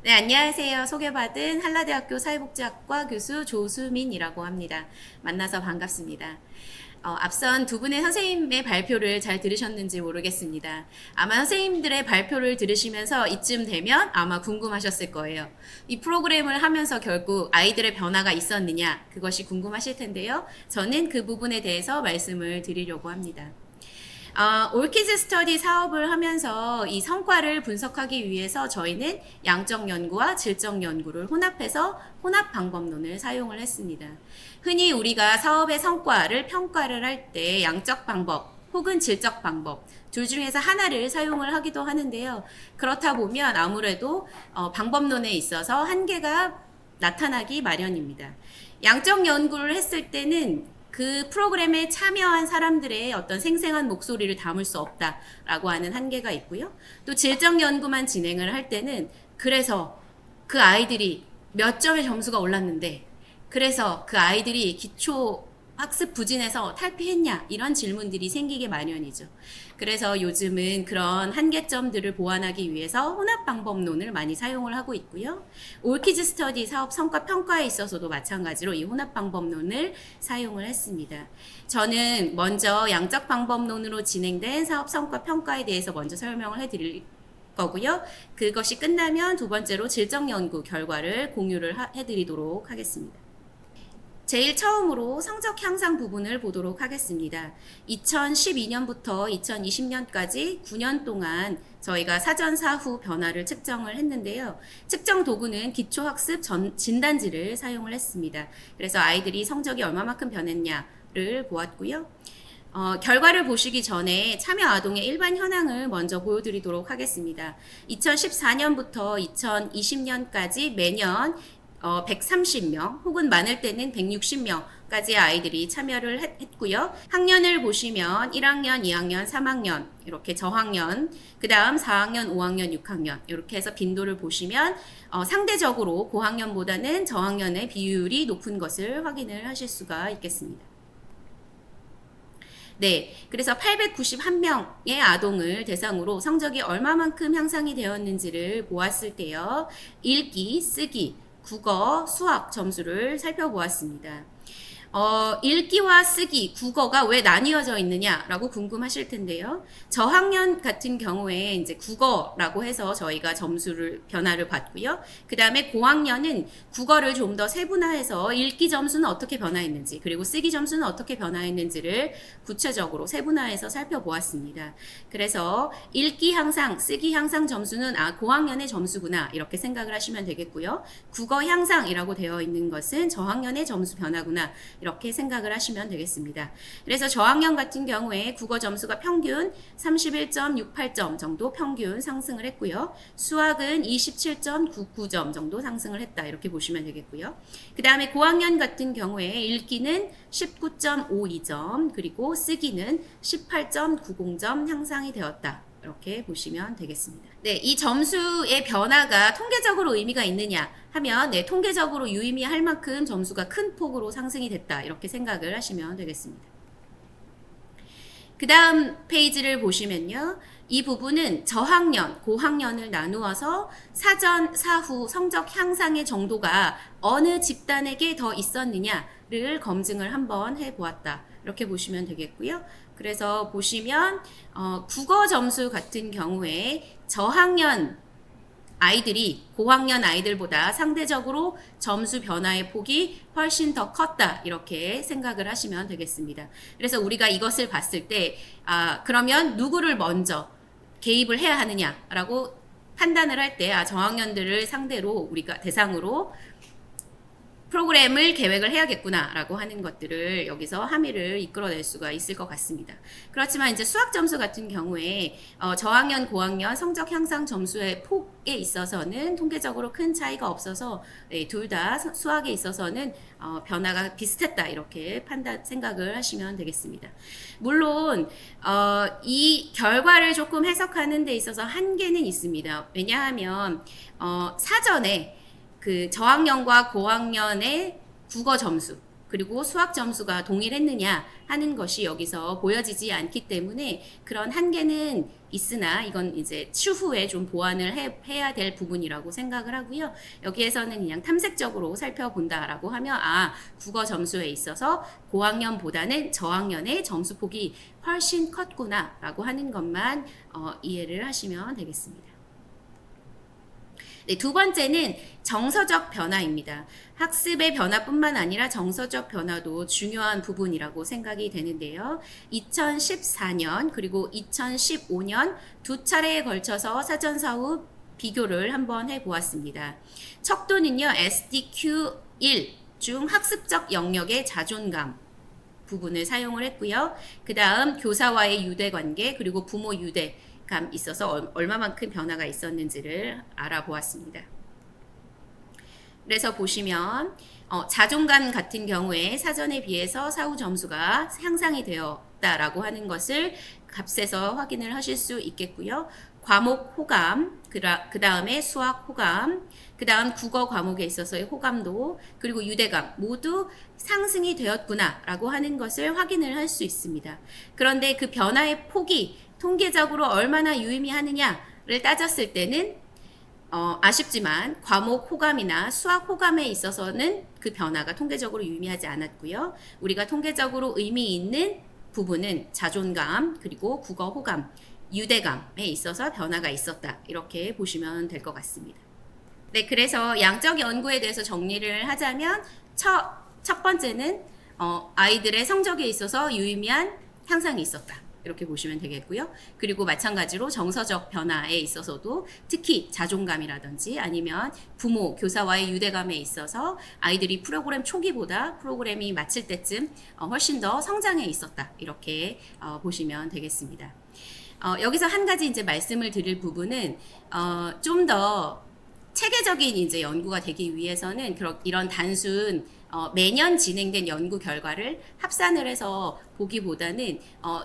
네, 안녕하세요. 소개받은 한라대학교 사회복지학과 교수 조수민이라고 합니다. 만나서 반갑습니다. 앞선 두 분의 선생님의 발표를 잘 들으셨는지 모르겠습니다. 아마 선생님들의 발표를 들으시면서 이쯤 되면 아마 궁금하셨을 거예요. 이 프로그램을 하면서 결국 아이들의 변화가 있었느냐, 그것이 궁금하실 텐데요. 저는 그 부분에 대해서 말씀을 드리려고 합니다. 올키즈 스터디 사업을 하면서 이 성과를 분석하기 위해서 저희는 양적 연구와 질적 연구를 혼합해서 혼합 방법론을 사용을 했습니다. 흔히 우리가 사업의 성과를 평가를 할 때 양적 방법 혹은 질적 방법 둘 중에서 하나를 사용을 하기도 하는데요. 그렇다 보면 아무래도 방법론에 있어서 한계가 나타나기 마련입니다. 양적 연구를 했을 때는 그 프로그램에 참여한 사람들의 어떤 생생한 목소리를 담을 수 없다라고 하는 한계가 있고요. 또 질적 연구만 진행을 할 때는 그래서 그 아이들이 몇 점의 점수가 올랐는데 그래서 그 아이들이 기초 학습 부진에서 탈피했냐 이런 질문들이 생기게 마련이죠. 그래서 요즘은 그런 한계점들을 보완하기 위해서 혼합 방법론을 많이 사용을 하고 있고요. 올키즈 스터디 사업 성과 평가에 있어서도 마찬가지로 이 혼합 방법론을 사용을 했습니다. 저는 먼저 양적 방법론으로 진행된 사업 성과 평가에 대해서 먼저 설명을 해드릴 거고요. 그것이 끝나면 두 번째로 질적 연구 결과를 공유를 해드리도록 하겠습니다. 제일 처음으로 성적 향상 부분을 보도록 하겠습니다. 2012년부터 2020년까지 9년 동안 저희가 사전 사후 변화를 측정을 했는데요. 측정 도구는 기초학습 진단지를 사용을 했습니다. 그래서 아이들이 성적이 얼마만큼 변했냐를 보았고요. 결과를 보시기 전에 참여 아동의 일반 현황을 먼저 보여드리도록 하겠습니다. 2014년부터 2020년까지 매년 130명 혹은 많을 때는 160명까지의 아이들이 참여를 했고요. 학년을 보시면 1학년, 2학년, 3학년 이렇게 저학년, 그 다음 4학년, 5학년, 6학년 이렇게 해서 빈도를 보시면 상대적으로 고학년보다는 저학년의 비율이 높은 것을 확인을 하실 수가 있겠습니다. 네, 그래서 891명의 아동을 대상으로 성적이 얼마만큼 향상이 되었는지를 보았을 때요. 읽기, 쓰기, 국어, 수학 점수를 살펴보았습니다. 읽기와 쓰기, 국어가 왜 나뉘어져 있느냐라고 궁금하실 텐데요. 저학년 같은 경우에 이제 국어라고 해서 저희가 점수를 변화를 받고요. 그 다음에 고학년은 국어를 좀 더 세분화해서 읽기 점수는 어떻게 변화했는지 그리고 쓰기 점수는 어떻게 변화했는지를 구체적으로 세분화해서 살펴보았습니다. 그래서 읽기 향상, 쓰기 향상 점수는 고학년의 점수구나 이렇게 생각을 하시면 되겠고요. 국어 향상이라고 되어 있는 것은 저학년의 점수 변화구나 이렇게 생각을 하시면 되겠습니다. 그래서 저학년 같은 경우에 국어 점수가 평균 31.68점 정도 평균 상승을 했고요. 수학은 27.99점 정도 상승을 했다 이렇게 보시면 되겠고요. 그 다음에 고학년 같은 경우에 읽기는 19.52점 그리고 쓰기는 18.90점 향상이 되었다. 이렇게 보시면 되겠습니다. 네, 이 점수의 변화가 통계적으로 의미가 있느냐 하면 통계적으로 유의미할 만큼 점수가 큰 폭으로 상승이 됐다. 이렇게 생각을 하시면 되겠습니다. 그 다음 페이지를 보시면요. 이 부분은 저학년, 고학년을 나누어서 사전, 사후 성적 향상의 정도가 어느 집단에게 더 있었느냐를 검증을 한번 해보았다. 이렇게 보시면 되겠고요. 그래서 보시면 국어 점수 같은 경우에 저학년 아이들이 고학년 아이들보다 상대적으로 점수 변화의 폭이 훨씬 더 컸다 이렇게 생각을 하시면 되겠습니다. 그래서 우리가 이것을 봤을 때 그러면 누구를 먼저 개입을 해야 하느냐라고 판단을 할 때 저학년들을 상대로 우리가 대상으로 프로그램을 계획을 해야겠구나라고 하는 것들을 여기서 함의를 이끌어낼 수가 있을 것 같습니다. 그렇지만 이제 수학 점수 같은 경우에 저학년, 고학년 성적 향상 점수의 폭에 있어서는 통계적으로 큰 차이가 없어서 둘 다 수학에 있어서는 변화가 비슷했다 이렇게 생각을 하시면 되겠습니다. 물론 이 결과를 조금 해석하는 데 있어서 한계는 있습니다. 왜냐하면 사전에 그 저학년과 고학년의 국어 점수 그리고 수학 점수가 동일했느냐 하는 것이 여기서 보여지지 않기 때문에 그런 한계는 있으나 이건 이제 추후에 좀 보완을 해야 될 부분이라고 생각을 하고요. 여기에서는 그냥 탐색적으로 살펴본다라고 하면 국어 점수에 있어서 고학년보다는 저학년의 점수폭이 훨씬 컸구나라고 하는 것만 이해를 하시면 되겠습니다. 네, 두 번째는 정서적 변화입니다. 학습의 변화뿐만 아니라 정서적 변화도 중요한 부분이라고 생각이 되는데요. 2014년 그리고 2015년 두 차례에 걸쳐서 사전사 후 비교를 한번 해보았습니다. 척도는요, SDQ1 중 학습적 영역의 자존감 부분을 사용을 했고요. 그 다음 교사와의 유대관계 그리고 부모 유대감 있어서 얼마만큼 변화가 있었는지를 알아보았습니다. 그래서 보시면 자존감 같은 경우에 사전에 비해서 사후 점수가 향상이 되었다라고 하는 것을 값에서 확인을 하실 수 있겠고요. 과목 호감, 그 다음에 수학 호감, 그 다음 국어 과목에 있어서의 호감도, 그리고 유대감 모두 상승이 되었구나라고 하는 것을 확인을 할 수 있습니다. 그런데 그 변화의 폭이 통계적으로 얼마나 유의미하느냐를 따졌을 때는 아쉽지만 과목 호감이나 수학 호감에 있어서는 그 변화가 통계적으로 유의미하지 않았고요. 우리가 통계적으로 의미 있는 부분은 자존감, 그리고 국어 호감, 유대감에 있어서 변화가 있었다. 이렇게 보시면 될 것 같습니다. 네, 그래서 양적 연구에 대해서 정리를 하자면 첫 번째는 아이들의 성적에 있어서 유의미한 향상이 있었다. 이렇게 보시면 되겠고요. 그리고 마찬가지로 정서적 변화에 있어서도 특히 자존감이라든지 아니면 부모, 교사와의 유대감에 있어서 아이들이 프로그램 초기보다 프로그램이 마칠 때쯤 훨씬 더 성장해 있었다. 이렇게 보시면 되겠습니다. 여기서 한 가지 이제 말씀을 드릴 부분은 좀 더 체계적인 이제 연구가 되기 위해서는 이런 단순 매년 진행된 연구 결과를 합산을 해서 보기보다는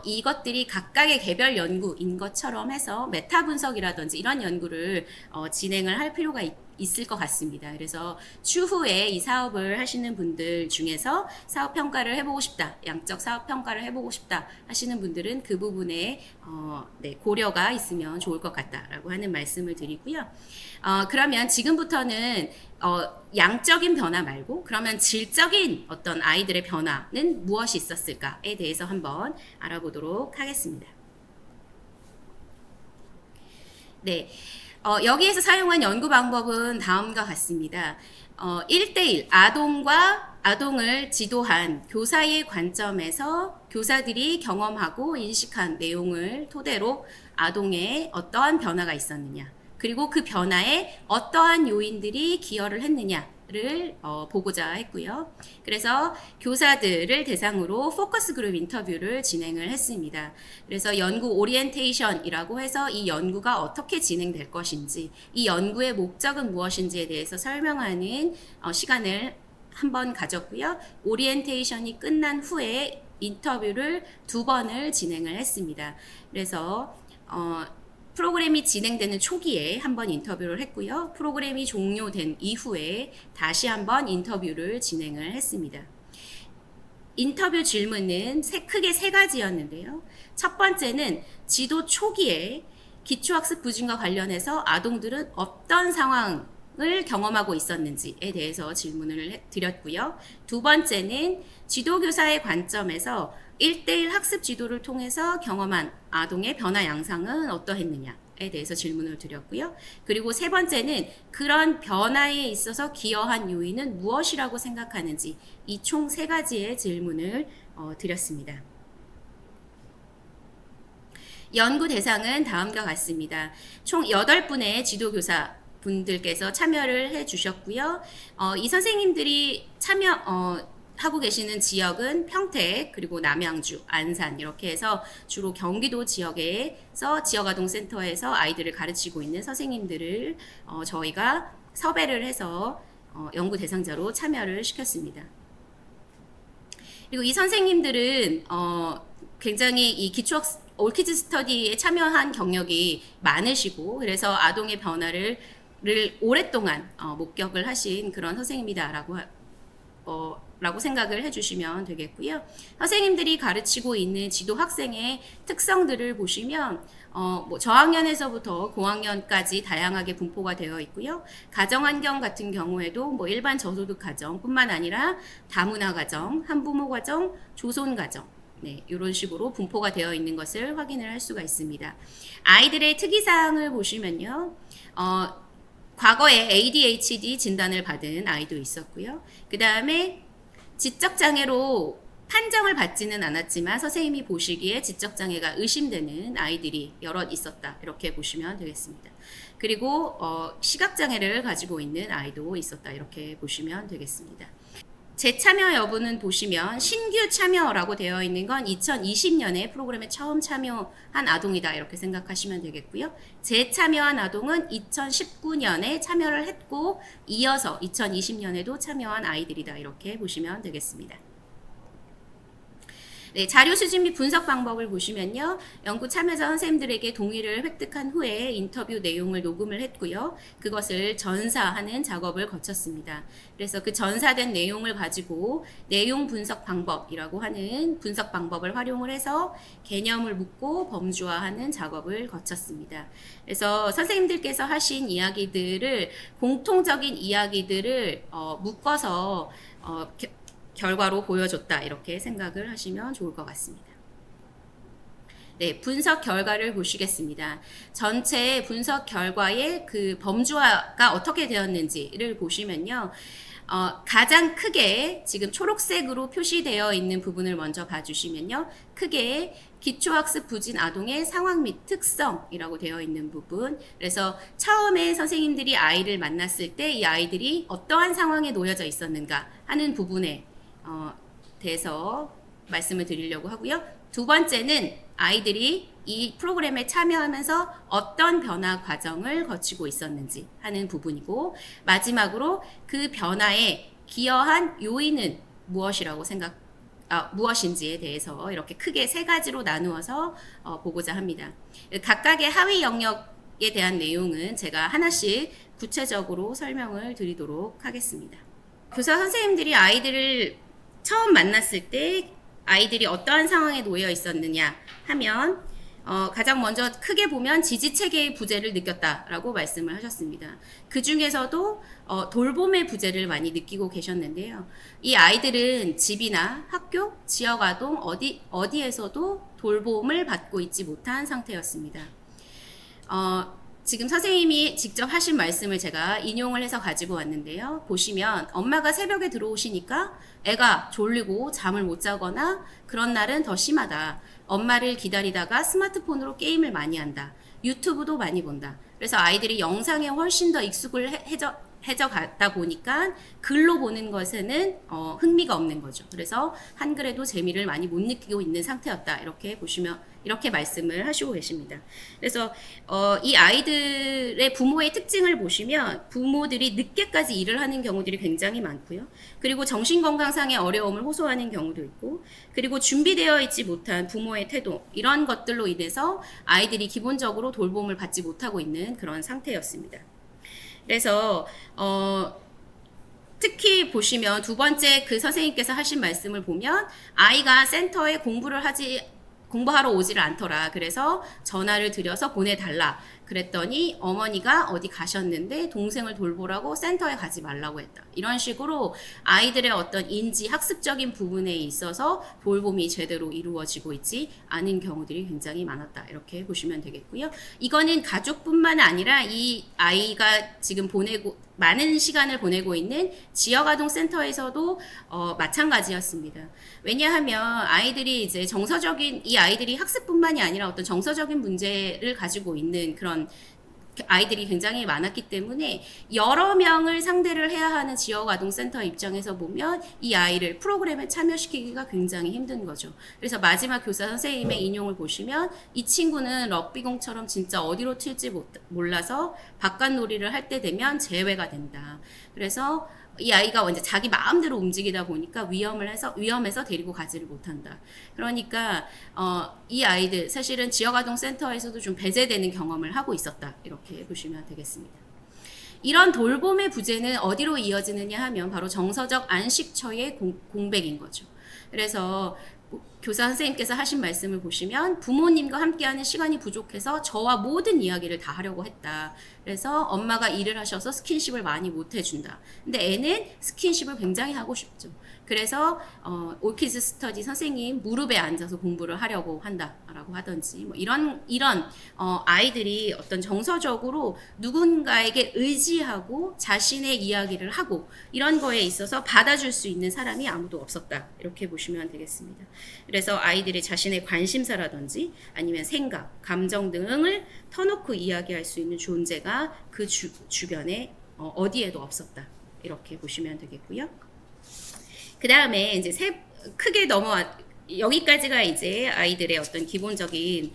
이것들이 각각의 개별 연구인 것처럼 해서 메타 분석이라든지 이런 연구를 진행을 할 필요가 있을 것 같습니다. 그래서 추후에 이 사업을 하시는 분들 중에서 사업 평가를 해보고 싶다, 양적 사업 평가를 해보고 싶다 하시는 분들은 그 부분에 고려가 있으면 좋을 것 같다라고 하는 말씀을 드리고요. 그러면 지금부터는 양적인 변화 말고 그러면 질적인 어떤 아이들의 변화는 무엇이 있었을까에 대해서 한번 알아보도록 하겠습니다. 네, 여기에서 사용한 연구 방법은 다음과 같습니다. 1대1 아동을 지도한 교사의 관점에서 교사들이 경험하고 인식한 내용을 토대로 아동의 어떠한 변화가 있었느냐, 그리고 그 변화에 어떠한 요인들이 기여를 했느냐를 보고자 했고요. 그래서 교사들을 대상으로 포커스 그룹 인터뷰를 진행을 했습니다. 그래서 연구 오리엔테이션이라고 해서 이 연구가 어떻게 진행될 것인지, 이 연구의 목적은 무엇인지에 대해서 설명하는 시간을 한번 가졌고요. 오리엔테이션이 끝난 후에 인터뷰를 2번을 진행을 했습니다. 그래서 프로그램이 진행되는 초기에 한번 인터뷰를 했고요. 프로그램이 종료된 이후에 다시 한번 인터뷰를 진행을 했습니다. 인터뷰 질문은 크게 세 가지였는데요. 첫 번째는 지도 초기에 기초학습 부진과 관련해서 아동들은 어떤 상황을 경험하고 있었는지에 대해서 질문을 드렸고요. 두 번째는 지도교사의 관점에서 1대1 학습 지도를 통해서 경험한 아동의 변화 양상은 어떠했느냐에 대해서 질문을 드렸고요. 그리고 세 번째는 그런 변화에 있어서 기여한 요인은 무엇이라고 생각하는지, 이 총 세 가지의 질문을 드렸습니다. 연구 대상은 다음과 같습니다. 총 8분의 지도교사 분들께서 참여를 해 주셨고요. 이 선생님들이 하고 계시는 지역은 평택, 그리고 남양주, 안산 이렇게 해서 주로 경기도 지역에서 지역아동센터에서 아이들을 가르치고 있는 선생님들을 저희가 섭외를 해서 연구 대상자로 참여를 시켰습니다. 그리고 이 선생님들은 굉장히 이 올키즈 스터디에 참여한 경력이 많으시고, 그래서 아동의 변화를 오랫동안 목격을 하신 그런 선생님이다라고 라고 생각을 해주시면 되겠고요. 선생님들이 가르치고 있는 지도 학생의 특성들을 보시면 뭐 저학년에서부터 고학년까지 다양하게 분포가 되어 있고요. 가정환경 같은 경우에도 뭐 일반 저소득 가정뿐만 아니라 다문화 가정, 한부모 가정, 조손 가정 네, 이런 식으로 분포가 되어 있는 것을 확인을 할 수가 있습니다. 아이들의 특이사항을 보시면요. 과거에 ADHD 진단을 받은 아이도 있었고요. 그 다음에 지적장애로 판정을 받지는 않았지만 선생님이 보시기에 지적장애가 의심되는 아이들이 여럿 있었다. 이렇게 보시면 되겠습니다. 그리고 시각장애를 가지고 있는 아이도 있었다. 이렇게 보시면 되겠습니다. 재참여 여부는 보시면 신규 참여라고 되어 있는 건 2020년에 프로그램에 처음 참여한 아동이다 이렇게 생각하시면 되겠고요. 재참여한 아동은 2019년에 참여를 했고 이어서 2020년에도 참여한 아이들이다 이렇게 보시면 되겠습니다. 네, 자료 수집 및 분석 방법을 보시면요. 연구 참여자 선생님들에게 동의를 획득한 후에 인터뷰 내용을 녹음을 했고요. 그것을 전사하는 작업을 거쳤습니다. 그래서 그 전사된 내용을 가지고 내용 분석 방법이라고 하는 분석 방법을 활용을 해서 개념을 묻고 범주화하는 작업을 거쳤습니다. 그래서 선생님들께서 하신 이야기들을 공통적인 이야기들을 묶어서 결과로 보여줬다 이렇게 생각을 하시면 좋을 것 같습니다. 네, 분석 결과를 보시겠습니다. 전체 분석 결과의 그 범주화가 어떻게 되었는지를 보시면요. 가장 크게 지금 초록색으로 표시되어 있는 부분을 먼저 봐주시면요. 크게 기초학습 부진 아동의 상황 및 특성이라고 되어 있는 부분. 그래서 처음에 선생님들이 아이를 만났을 때 이 아이들이 어떠한 상황에 놓여져 있었는가 하는 부분에 대해서 말씀을 드리려고 하고요. 두 번째는 아이들이 이 프로그램에 참여하면서 어떤 변화 과정을 거치고 있었는지 하는 부분이고 마지막으로 그 변화에 기여한 요인은 무엇인지에 대해서 이렇게 크게 세 가지로 나누어서 보고자 합니다. 각각의 하위 영역에 대한 내용은 제가 하나씩 구체적으로 설명을 드리도록 하겠습니다. 교사 선생님들이 아이들을 처음 만났을 때 아이들이 어떠한 상황에 놓여 있었느냐 하면 가장 먼저 크게 보면 지지체계의 부재를 느꼈다라고 말씀을 하셨습니다. 그 중에서도 돌봄의 부재를 많이 느끼고 계셨는데요. 이 아이들은 집이나 학교, 지역아동 어디에서도 돌봄을 받고 있지 못한 상태였습니다. 지금 선생님이 직접 하신 말씀을 제가 인용을 해서 가지고 왔는데요. 보시면 엄마가 새벽에 들어오시니까 애가 졸리고 잠을 못 자거나 그런 날은 더 심하다. 엄마를 기다리다가 스마트폰으로 게임을 많이 한다. 유튜브도 많이 본다. 그래서 아이들이 영상에 훨씬 더 익숙을 해져 가다 보니까 글로 보는 것에는 흥미가 없는 거죠. 그래서 한글에도 재미를 많이 못 느끼고 있는 상태였다. 이렇게 보시면 이렇게 말씀을 하시고 계십니다. 그래서 이 아이들의 부모의 특징을 보시면 부모들이 늦게까지 일을 하는 경우들이 굉장히 많고요. 그리고 정신건강상의 어려움을 호소하는 경우도 있고 그리고 준비되어 있지 못한 부모의 태도 이런 것들로 인해서 아이들이 기본적으로 돌봄을 받지 못하고 있는 그런 상태였습니다. 그래서 특히 보시면 두 번째 그 선생님께서 하신 말씀을 보면 아이가 센터에 공부하러 오지를 않더라. 그래서 전화를 드려서 보내달라. 그랬더니 어머니가 어디 가셨는데 동생을 돌보라고 센터에 가지 말라고 했다. 이런 식으로 아이들의 어떤 인지 학습적인 부분에 있어서 돌봄이 제대로 이루어지고 있지 않은 경우들이 굉장히 많았다. 이렇게 보시면 되겠고요. 이거는 가족뿐만 아니라 이 아이가 지금 많은 시간을 보내고 있는 지역아동센터에서도 마찬가지였습니다. 왜냐하면 아이들이 이제 이 아이들이 학습뿐만이 아니라 어떤 정서적인 문제를 가지고 있는 그런 아이들이 굉장히 많았기 때문에 여러 명을 상대를 해야 하는 지역아동센터 입장에서 보면 이 아이를 프로그램에 참여시키기가 굉장히 힘든 거죠. 그래서 마지막 교사 선생님의 인용을 보시면 이 친구는 럭비공처럼 진짜 어디로 튈지 몰라서 바깥놀이를 할 때 되면 제외가 된다. 그래서 이 아이가 이제 자기 마음대로 움직이다 보니까 위험해서 데리고 가지를 못한다. 그러니까 이 아이들 사실은 지역아동센터에서도 좀 배제되는 경험을 하고 있었다. 이렇게 보시면 되겠습니다. 이런 돌봄의 부재는 어디로 이어지느냐 하면 바로 정서적 안식처의 공백인 거죠. 그래서 교사 선생님께서 하신 말씀을 보시면 부모님과 함께하는 시간이 부족해서 저와 모든 이야기를 다 하려고 했다. 그래서 엄마가 일을 하셔서 스킨십을 많이 못 해준다. 근데 애는 스킨십을 굉장히 하고 싶죠. 그래서 올키즈 스터디 선생님 무릎에 앉아서 공부를 하려고 한다라고 하든지 뭐 이런 아이들이 어떤 정서적으로 누군가에게 의지하고 자신의 이야기를 하고 이런 거에 있어서 받아줄 수 있는 사람이 아무도 없었다. 이렇게 보시면 되겠습니다. 그래서 아이들이 자신의 관심사라든지 아니면 생각, 감정 등을 터놓고 이야기할 수 있는 존재가 그 주변에 어디에도 없었다. 이렇게 보시면 되겠고요. 그 다음에 이제 크게 여기까지가 이제 아이들의 어떤 기본적인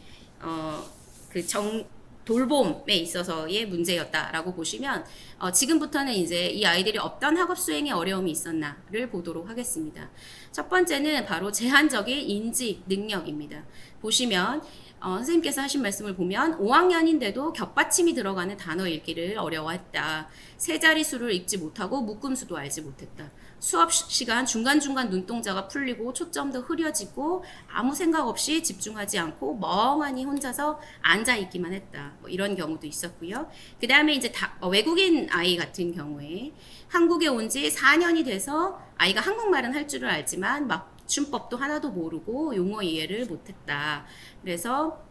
돌봄에 있어서의 문제였다라고 보시면 지금부터는 이제 이 아이들이 어떤 학업 수행에 어려움이 있었나를 보도록 하겠습니다. 첫 번째는 바로 제한적인 인지 능력입니다. 보시면 선생님께서 하신 말씀을 보면 5학년인데도 겹받침이 들어가는 단어 읽기를 어려워했다. 세 자릿수를 읽지 못하고 묶음수도 알지 못했다. 수업 시간 중간중간 눈동자가 풀리고 초점도 흐려지고 아무 생각 없이 집중하지 않고 멍하니 혼자서 앉아있기만 했다. 뭐 이런 경우도 있었고요. 그 다음에 이제 외국인 아이 같은 경우에 한국에 온 지 4년이 돼서 아이가 한국말은 할 줄을 알지만 맞춤법도 하나도 모르고 용어 이해를 못했다. 그래서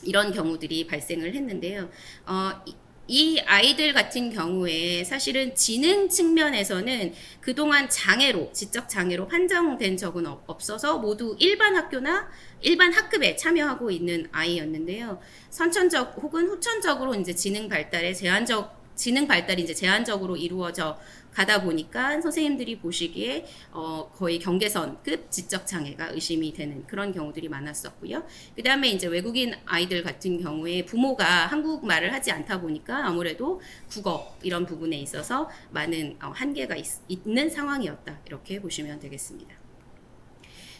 이런 경우들이 발생을 했는데요. 이 아이들 같은 경우에 사실은 지능 측면에서는 그동안 지적 장애로 판정된 적은 없어서 모두 일반 학교나 일반 학급에 참여하고 있는 아이였는데요. 선천적 혹은 후천적으로 이제 지능 발달이 이제 제한적으로 이루어져 가다 보니까 선생님들이 보시기에 거의 경계선급 지적 장애가 의심이 되는 그런 경우들이 많았었고요. 그 다음에 이제 외국인 아이들 같은 경우에 부모가 한국말을 하지 않다 보니까 아무래도 국어 이런 부분에 있어서 많은 한계가 있는 상황이었다. 이렇게 보시면 되겠습니다.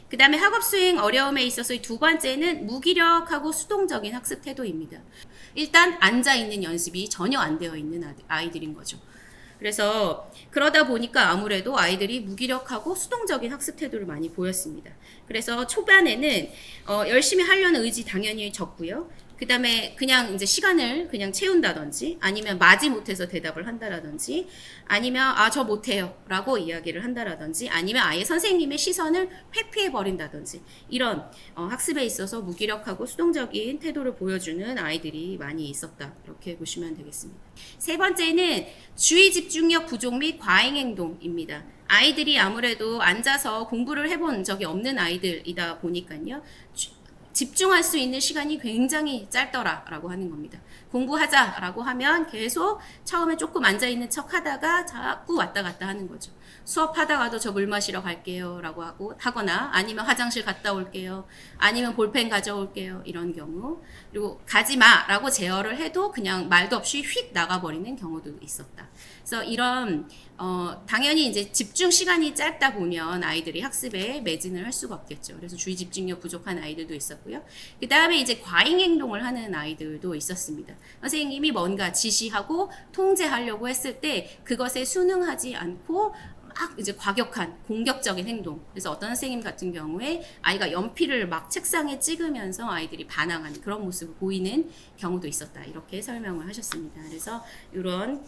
그 다음에 학업 수행 어려움에 있어서 두 번째는 무기력하고 수동적인 학습 태도입니다. 일단 앉아있는 연습이 전혀 안 되어 있는 아이들인 거죠. 그래서 그러다 보니까 아무래도 아이들이 무기력하고 수동적인 학습 태도를 많이 보였습니다. 그래서 초반에는 열심히 하려는 의지 당연히 적고요. 그 다음에 그냥 이제 시간을 그냥 채운다든지 아니면 마지못해서 대답을 한다라든지 아니면 저 못해요 라고 이야기를 한다라든지 아니면 아예 선생님의 시선을 회피해 버린다든지 이런 학습에 있어서 무기력하고 수동적인 태도를 보여주는 아이들이 많이 있었다. 이렇게 보시면 되겠습니다. 세 번째는 주의 집중력 부족 및 과잉 행동입니다. 아이들이 아무래도 앉아서 공부를 해본 적이 없는 아이들이다 보니까요. 집중할 수 있는 시간이 굉장히 짧더라라고 하는 겁니다. 공부하자라고 하면 계속 처음에 조금 앉아있는 척 하다가 자꾸 왔다 갔다 하는 거죠. 수업하다가도 저 물 마시러 갈게요 라고 하거나 아니면 화장실 갔다 올게요. 아니면 볼펜 가져올게요. 이런 경우. 그리고 가지마 라고 제어를 해도 그냥 말도 없이 휙 나가버리는 경우도 있었다. 그래서 이런 당연히 이제 집중 시간이 짧다 보면 아이들이 학습에 매진을 할 수가 없겠죠. 그래서 주의 집중력 부족한 아이들도 있었고요. 그 다음에 이제 과잉 행동을 하는 아이들도 있었습니다. 선생님이 뭔가 지시하고 통제하려고 했을 때 그것에 순응하지 않고 막 이제 과격한 공격적인 행동. 그래서 어떤 선생님 같은 경우에 아이가 연필을 막 책상에 찍으면서 아이들이 반항하는 그런 모습을 보이는 경우도 있었다. 이렇게 설명을 하셨습니다. 그래서 이런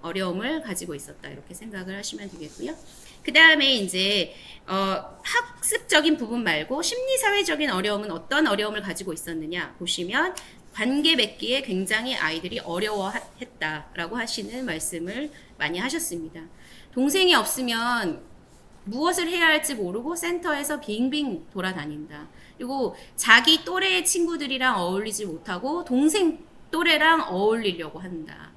어려움을 가지고 있었다. 이렇게 생각을 하시면 되겠고요. 그 다음에 이제 학습적인 부분 말고 심리사회적인 어려움은 어떤 어려움을 가지고 있었느냐 보시면 관계 맺기에 굉장히 아이들이 어려워했다라고 하시는 말씀을 많이 하셨습니다. 동생이 없으면 무엇을 해야 할지 모르고 센터에서 빙빙 돌아다닌다. 그리고 자기 또래의 친구들이랑 어울리지 못하고 동생 또래랑 어울리려고 한다.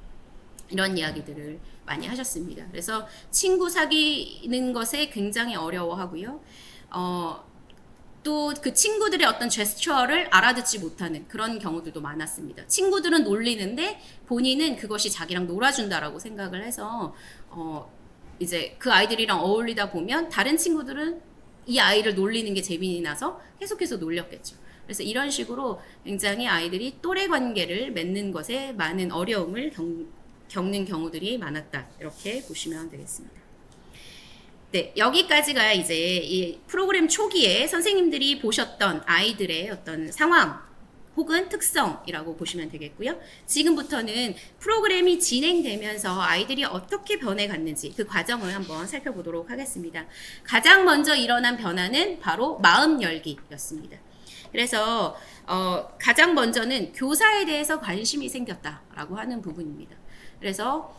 이런 이야기들을 많이 하셨습니다. 그래서 친구 사귀는 것에 굉장히 어려워하고요. 또 그 친구들의 어떤 제스처를 알아듣지 못하는 그런 경우들도 많았습니다. 친구들은 놀리는데 본인은 그것이 자기랑 놀아준다라고 생각을 해서 이제 그 아이들이랑 어울리다 보면 다른 친구들은 이 아이를 놀리는 게 재미이 나서 계속해서 놀렸겠죠. 그래서 이런 식으로 굉장히 아이들이 또래 관계를 맺는 것에 많은 어려움을 겪는 경우들이 많았다. 이렇게 보시면 되겠습니다. 네, 여기까지가 이제 이 프로그램 초기에 선생님들이 보셨던 아이들의 어떤 상황 혹은 특성이라고 보시면 되겠고요. 지금부터는 프로그램이 진행되면서 아이들이 어떻게 변해갔는지 그 과정을 한번 살펴보도록 하겠습니다. 가장 먼저 일어난 변화는 바로 마음 열기였습니다. 그래서 가장 먼저는 교사에 대해서 관심이 생겼다라고 하는 부분입니다. 그래서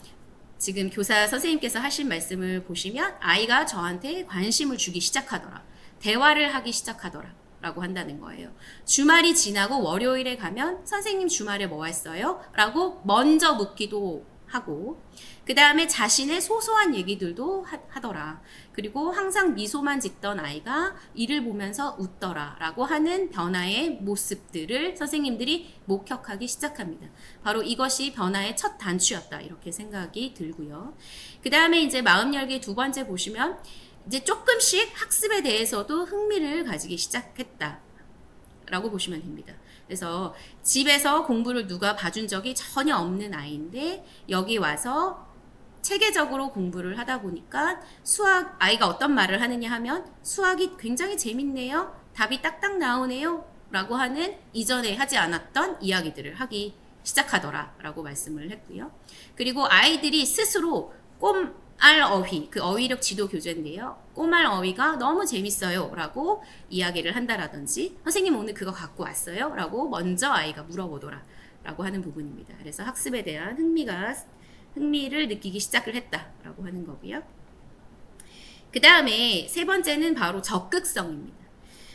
지금 교사 선생님께서 하신 말씀을 보시면 아이가 저한테 관심을 주기 시작하더라. 대화를 하기 시작하더라. 라고 한다는 거예요. 주말이 지나고 월요일에 가면 선생님 주말에 뭐 했어요? 라고 먼저 묻기도 하고 그 다음에 자신의 소소한 얘기들도 하더라. 그리고 항상 미소만 짓던 아이가 이를 보면서 웃더라 라고 하는 변화의 모습들을 선생님들이 목격하기 시작합니다. 바로 이것이 변화의 첫 단추였다 이렇게 생각이 들고요. 그 다음에 이제 마음 열기 두 번째 보시면 이제 조금씩 학습에 대해서도 흥미를 가지기 시작했다 라고 보시면 됩니다. 그래서 집에서 공부를 누가 봐준 적이 전혀 없는 아이인데 여기 와서 체계적으로 공부를 하다 보니까 수학 아이가 어떤 말을 하느냐 하면 수학이 굉장히 재밌네요. 답이 딱딱 나오네요. 라고 하는 이전에 하지 않았던 이야기들을 하기 시작하더라 라고 말씀을 했고요. 그리고 아이들이 스스로 꼼알 어휘, 그 어휘력 지도 교재인데요. 꼬말 어휘가 너무 재밌어요 라고 이야기를 한다라든지 선생님 오늘 그거 갖고 왔어요? 라고 먼저 아이가 물어보더라 라고 하는 부분입니다. 그래서 학습에 대한 흥미를 느끼기 시작을 했다라고 하는 거고요. 그 다음에 세 번째는 바로 적극성입니다.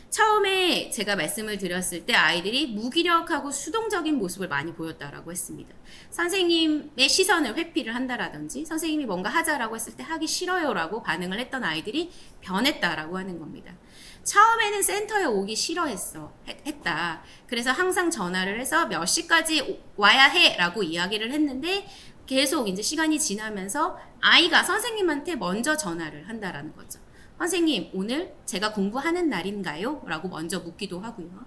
처음에 제가 말씀을 드렸을 때 아이들이 무기력하고 수동적인 모습을 많이 보였다라고 했습니다. 선생님의 시선을 회피를 한다라든지 선생님이 뭔가 하자라고 했을 때 하기 싫어요라고 반응을 했던 아이들이 변했다라고 하는 겁니다. 처음에는 센터에 오기 했다. 그래서 항상 전화를 해서 몇 시까지 와야 해라고 이야기를 했는데 계속 이제 시간이 지나면서 아이가 선생님한테 먼저 전화를 한다라는 거죠. 선생님, 오늘 제가 공부하는 날인가요? 라고 먼저 묻기도 하고요.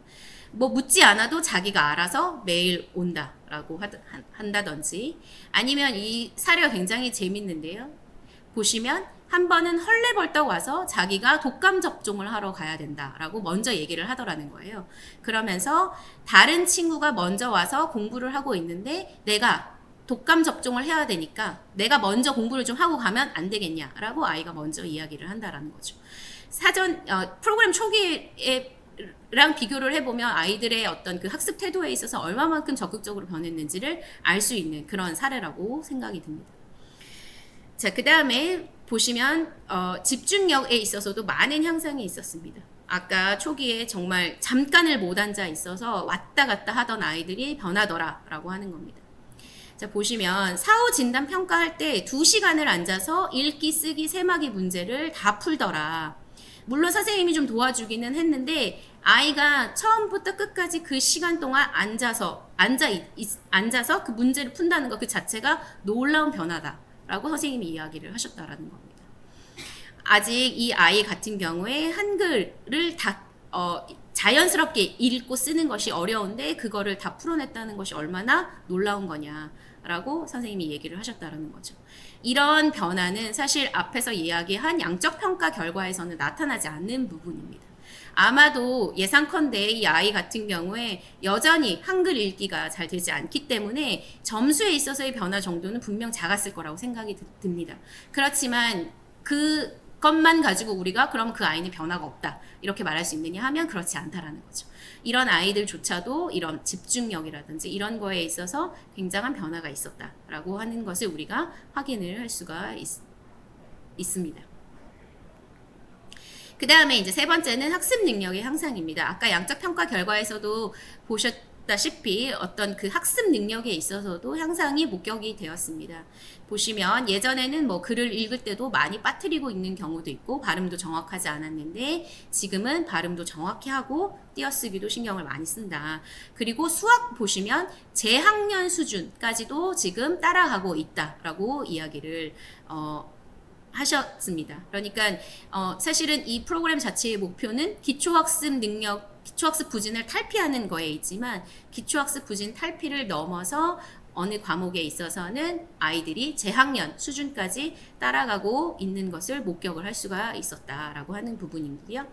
뭐 묻지 않아도 자기가 알아서 매일 온다라고 한다든지 아니면 이 사례가 굉장히 재밌는데요. 보시면 한 번은 헐레벌떡 와서 자기가 독감 접종을 하러 가야 된다라고 먼저 얘기를 하더라는 거예요. 그러면서 다른 친구가 먼저 와서 공부를 하고 있는데 내가 독감 접종을 해야 되니까 내가 먼저 공부를 좀 하고 가면 안 되겠냐라고 아이가 먼저 이야기를 한다라는 거죠. 프로그램 초기랑 비교를 해보면 아이들의 어떤 그 학습 태도에 있어서 얼마만큼 적극적으로 변했는지를 알 수 있는 그런 사례라고 생각이 듭니다. 자, 그 다음에 보시면 집중력에 있어서도 많은 향상이 있었습니다. 아까 초기에 정말 잠깐을 못 앉아 있어서 왔다 갔다 하던 아이들이 변하더라라고 하는 겁니다. 자, 보시면 사후 진단 평가할 때 2시간을 앉아서 읽기, 쓰기, 세마기 문제를 다 풀더라. 물론 선생님이 좀 도와주기는 했는데 아이가 처음부터 끝까지 그 시간 동안 앉아서 그 문제를 푼다는 것 그 자체가 놀라운 변화다라고 선생님이 이야기를 하셨다라는 겁니다. 아직 이 아이 같은 경우에 한글을 다 자연스럽게 읽고 쓰는 것이 어려운데 그거를 다 풀어냈다는 것이 얼마나 놀라운 거냐라고 선생님이 얘기를 하셨다는 거죠. 이런 변화는 사실 앞에서 이야기한 양적 평가 결과에서는 나타나지 않는 부분입니다. 아마도 예상컨대 이 아이 같은 경우에 여전히 한글 읽기가 잘 되지 않기 때문에 점수에 있어서의 변화 정도는 분명 작았을 거라고 생각이 듭니다. 그렇지만 그것만 가지고 우리가 그럼 그 아이는 변화가 없다 이렇게 말할 수 있느냐 하면 그렇지 않다라는 거죠. 이런 아이들조차도 이런 집중력이라든지 이런 거에 있어서 굉장한 변화가 있었다라고 하는 것을 우리가 확인을 할 수가 있습니다. 그 다음에 이제 세 번째는 학습 능력의 향상입니다. 아까 양적 평가 결과에서도 보셨다시피 어떤 그 학습 능력에 있어서도 향상이 목격이 되었습니다. 보시면 예전에는 뭐 글을 읽을 때도 많이 빠뜨리고 있는 경우도 있고 발음도 정확하지 않았는데 지금은 발음도 정확히 하고 띄어쓰기도 신경을 많이 쓴다. 그리고 수학 보시면 재학년 수준까지도 지금 따라가고 있다라고 이야기를 하셨습니다. 그러니까 사실은 이 프로그램 자체의 목표는 기초학습 부진을 탈피하는 거에 있지만 기초학습 부진 탈피를 넘어서 어느 과목에 있어서는 아이들이 재학년 수준까지 따라가고 있는 것을 목격을 할 수가 있었다라고 하는 부분이고요.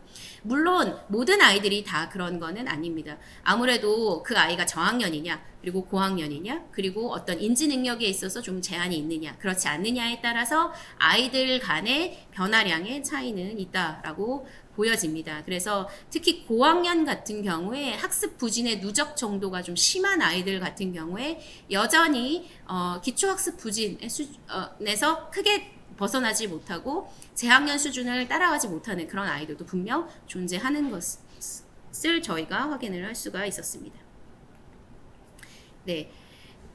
물론 모든 아이들이 다 그런 거는 아닙니다. 아무래도 그 아이가 저학년이냐, 그리고 고학년이냐, 그리고 어떤 인지 능력에 있어서 좀 제한이 있느냐, 그렇지 않느냐에 따라서 아이들 간의 변화량의 차이는 있다라고 보여집니다. 그래서 특히 고학년 같은 경우에 학습 부진의 누적 정도가 좀 심한 아이들 같은 경우에 여전히 기초학습 부진에서 크게 벗어나지 못하고 재학년 수준을 따라가지 못하는 그런 아이들도 분명 존재하는 것을 저희가 확인을 할 수가 있었습니다. 네.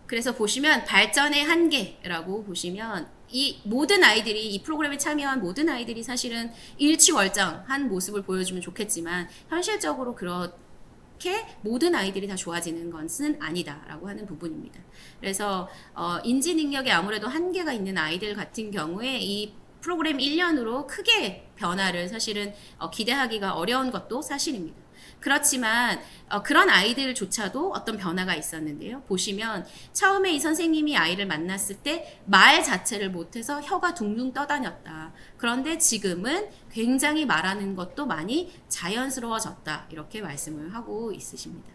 그래서 보시면 발전의 한계라고 보시면 이 모든 아이들이 이 프로그램에 참여한 모든 아이들이 사실은 일취월장한 모습을 보여주면 좋겠지만 현실적으로 그렇게 모든 아이들이 다 좋아지는 것은 아니다라고 하는 부분입니다. 그래서 인지 능력에 아무래도 한계가 있는 아이들 같은 경우에 이 프로그램 1년으로 크게 변화를 사실은 기대하기가 어려운 것도 사실입니다. 그렇지만 그런 아이들조차도 어떤 변화가 있었는데요. 보시면 처음에 이 선생님이 아이를 만났을 때 말 자체를 못해서 혀가 둥둥 떠다녔다. 그런데 지금은 굉장히 말하는 것도 많이 자연스러워졌다. 이렇게 말씀을 하고 있으십니다.